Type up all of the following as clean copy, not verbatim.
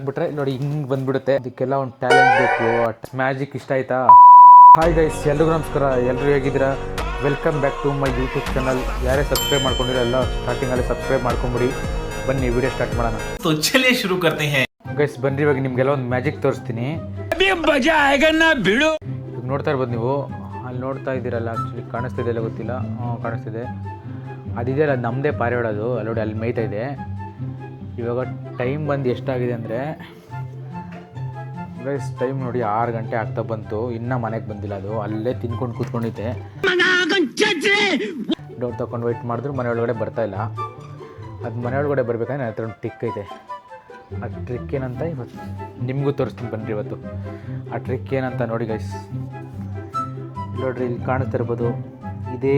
ಬಿಟ್ರೆ ನೋಡಿ ಹಿಂಗೆ ಬಂದ್ಬಿಡುತ್ತೆ. ಅದಕ್ಕೆಲ್ಲ ಒಂದು ಟ್ಯಾಲೆಂಟ್ ಬೇಕು. ಮ್ಯಾಜಿಕ್ ಇಷ್ಟ ಆಯ್ತಾ? ಹಾಯ್ ಗೈಸ್, ಎಲ್ರಿಗೂ ನಮಸ್ಕಾರ. ಎಲ್ಲರೂ ಹೇಗಿದ್ದೀರಾ? Welcome back to my YouTube channel. ಯಾರೇ ಸಬ್ಸ್ಕ್ರೈಬ್ ಮಾಡ್ಕೊಂಡಿರೋ ಎಲ್ಲ ಸ್ಟಾರ್ಟಿಂಗಲ್ಲಿ ಸಬ್ಸ್ಕ್ರೈಬ್ ಮಾಡ್ಕೊಂಬಿಡಿ. ಬನ್ನಿ ವಿಡಿಯೋ ಸ್ಟಾರ್ಟ್ ಮಾಡೋಣ. तो चलिए शुरू करते हैं ಗೈಸ್ ಬನ್ನಿ, ಇವಾಗ ನಿಮಗೆಲ್ಲ ಒಂದು ಮ್ಯಾಜಿಕ್ ತೋರಿಸ್ತೀನಿ. ಈಗ ನೋಡ್ತಾ ಇರ್ಬೋದು ನೀವು, ಅಲ್ಲಿ ನೋಡ್ತಾ ಇದ್ದೀರಲ್ಲ, ಆ್ಯಕ್ಚುಲಿ ಕಾಣಿಸ್ತಿದೆ ಇಲ್ಲ ಗೊತ್ತಿಲ್ಲ, ಕಾಣಿಸ್ತಿದೆ. ಅದಿದೆಯಲ್ಲ ನಮ್ಮದೇ ಪಾರಿವಾಳ, ಅದು ಅಲ್ಲಿ ನೋಡಿ ಅಲ್ಲಿ ಮೇಯ್ತಾ ಇದೆ. ಇವಾಗ ಟೈಮ್ ಬಂದು ಎಷ್ಟಾಗಿದೆ ಅಂದರೆ ಗೈಸ್ ಟೈಮ್ ನೋಡಿ 6 ಗಂಟೆ ಆಗ್ತಾ ಬಂತು. ಇನ್ನೂ ಮನೆಗೆ ಬಂದಿಲ್ಲ. ಅದು ಅಲ್ಲೇ ತಿನ್ಕೊಂಡು ಕೂತ್ಕೊಂಡಿದ್ದೆ. ಡೋರ್ ತೊಗೊಂಡು ವೆಯ್ಟ್ ಮಾಡಿದ್ರು ಮನೆ ಒಳಗಡೆ ಬರ್ತಾಯಿಲ್ಲ. ಅದು ಮನೆ ಒಳಗಡೆ ಬರಬೇಕಂದ್ರೆ ನನ್ನ ಹತ್ರ ಒಂದು ಟ್ರಿಕ್ ಐತೆ. ಆ ಟ್ರಿಕ್ ಏನಂತ ಇವತ್ತು ನಿಮಗೂ ತೋರಿಸ್ತೀನಿ ಬನ್ನಿರಿ. ಇವತ್ತು ಆ ಟ್ರಿಕ್ ಏನಂತ ನೋಡಿ ಗೈಸ್. ನೋಡ್ರಿ, ಇಲ್ಲಿ ಕಾಣಿಸ್ತಾ ಇರ್ಬೋದು, ಇದೇ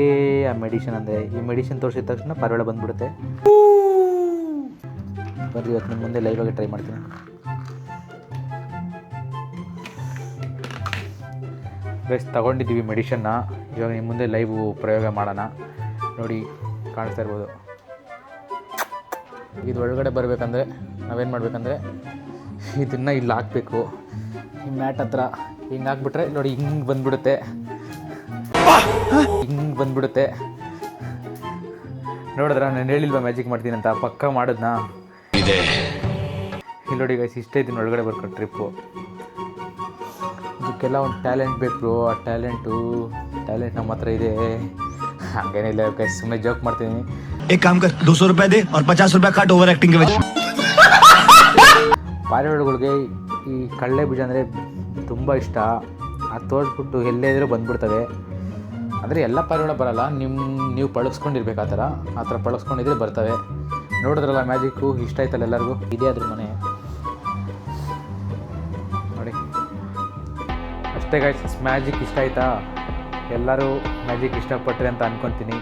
ಆ ಮೆಡಿಷನ್. ಅಂದರೆ ಈ ಮೆಡಿಷನ್ ತೋರಿಸಿದ ತಕ್ಷಣ ಪಾರಿವಾಳ ಬಂದ್ಬಿಡುತ್ತೆ. ಬರ್ರಿ, ಇವತ್ತು ನಿಮ್ಮ ಮುಂದೆ ಲೈವಾಗಿ ಟ್ರೈ ಮಾಡ್ತೀನಿ. ಗೈಸ್ ತಗೊಂಡಿದ್ದೀವಿ ಮೆಡಿಷನ್ನ. ಇವಾಗ ನಿಮ್ಮ ಮುಂದೆ ಲೈವ್ ಪ್ರಯೋಗ ಮಾಡೋಣ. ನೋಡಿ ಕಾಣಿಸ್ತಾ ಇರ್ಬೋದು. ಇದು ಒಳಗಡೆ ಬರಬೇಕಂದ್ರೆ ನಾವೇನು ಮಾಡಬೇಕಂದ್ರೆ ಇದನ್ನು ಇಲ್ಲಿ ಹಾಕಬೇಕು. ಈ ಮ್ಯಾಟ್ ಹತ್ರ ಹಿಂಗೆ ಹಾಕ್ಬಿಟ್ರೆ ನೋಡಿ ಹಿಂಗೆ ಬಂದ್ಬಿಡುತ್ತೆ. ಹಿಂಗೆ ಬಂದ್ಬಿಡುತ್ತೆ. ನೋಡಿದ್ರ ನಾನು ಹೇಳಿಲ್ವಾ ಮ್ಯಾಜಿಕ್ ಮಾಡ್ತೀನಿ ಅಂತ? ಪಕ್ಕ ಮಾಡಿದ್ನಾ? ಇಲ್ಲಿ ನೋಡಿ ಗೈಸ್, ಇಷ್ಟೇ ಇದನ್ನ ಒಳಗಡೆ ಬರ್ಕೊಂಡು ಟ್ರಿಪ್ಪು. ಇದಕ್ಕೆಲ್ಲ ಒಂದು ಟ್ಯಾಲೆಂಟ್ ಬೇಕು. ಆ ಟ್ಯಾಲೆಂಟ್ ನಮ್ಮ ಹತ್ರ ಇದೆ. ಹಂಗೇನಿಲ್ಲ ಗೈಸ್, ಸುಮ್ಮನೆ ಜೋಕ್ ಮಾಡ್ತೀನಿ. एक काम कर, 200 रुपए दे और 50 रुपए काट ओवर एक्टिंग के वजह। ಪಾರಿವಾಳಗಳಿಗೆ ಈ ಕಡಲೆ ಬೀಜ ಅಂದರೆ ತುಂಬ ಇಷ್ಟ. ಅದು ತೋರಿಸ್ಬಿಟ್ಟು ಎಲ್ಲೇ ಇದ್ರೂ ಬಂದ್ಬಿಡ್ತವೆ. ಅಂದರೆ ಎಲ್ಲ ಪಾರಿವಾಳ ಬರೋಲ್ಲ, ನೀವು ಪಳಗಿಸ್ಕೊಂಡಿರ್ಬೇಕು. ಆ ಥರ ಪಳಗಿಸ್ಕೊಂಡಿದ್ರೆ ಬರ್ತವೆ. ನೋಡಿದ್ರಲ್ಲ ಮ್ಯಾಜಿಕ್ಕು, ಇಷ್ಟ ಆಯ್ತಲ್ಲ ಎಲ್ಲರಿಗೂ? ಇದೇ ಅದ್ರ ಮನೆ ನೋಡಿ. ಅಷ್ಟೇ ಗೈಸ್, ಮ್ಯಾಜಿಕ್ ಇಷ್ಟ ಆಯ್ತಾ? ಎಲ್ಲರೂ ಮ್ಯಾಜಿಕ್ ಇಷ್ಟಪಟ್ರಿ ಅಂತ ಅಂದ್ಕೊತೀನಿ.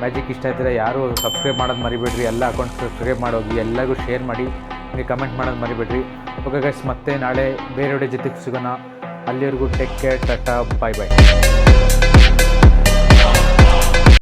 ಮ್ಯಾಜಿಕ್ ಇಷ್ಟ ಆಯ್ತಾರೆ ಯಾರು ಸಬ್ಸ್ಕ್ರೈಬ್ ಮಾಡೋದು ಮರಿಬೇಡ್ರಿ. ಎಲ್ಲ ಅಕೌಂಟ್ ಸಬ್ಸ್ಕ್ರೈಬ್ ಮಾಡೋಗಿ, ಎಲ್ಲರಿಗೂ ಶೇರ್ ಮಾಡಿ, ನಿಮಗೆ ಕಮೆಂಟ್ ಮಾಡೋದು ಮರಿಬೇಡ್ರಿ. ಓಕೆ ಗೈಸ್, ಮತ್ತೆ ನಾಳೆ ಬೇರೆ ಜೊತೆಗೆ ಸಿಗೋಣ. ಅಲ್ಲಿವರೆಗೂ ಟೇಕ್ ಕೇರ್, ಟಾಟಾ, ಬಾಯ್ ಬಾಯ್.